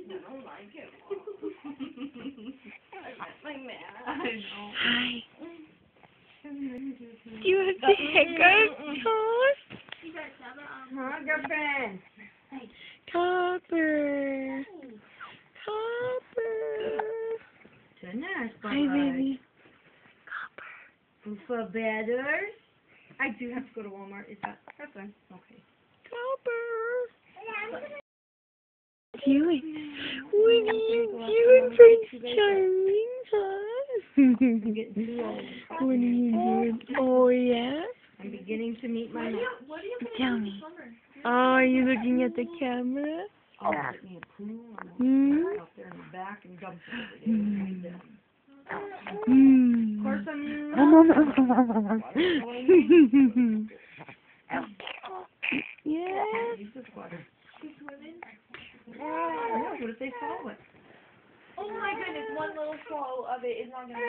don't like it. Like that. I know. Hi. Do you have the hiccups, Todd? Huh, girlfriend? Copper. Copper. Tonight, Hi, baby. Copper. You feel better? I do have to go to Walmart. Is that? That's fine. Okay. Copper. Doing? What are you doing, Prince Charming, huh? What are you doing? Oh, yeah? I'm beginning to meet my man. Tell me. Oh, are you looking at the camera? Oh, get me a poo. Out there in the back and dump it over there. Of course, I'm yeah. use this water. Yeah, what if they swallow it? Oh my goodness, one little swallow of it is not going to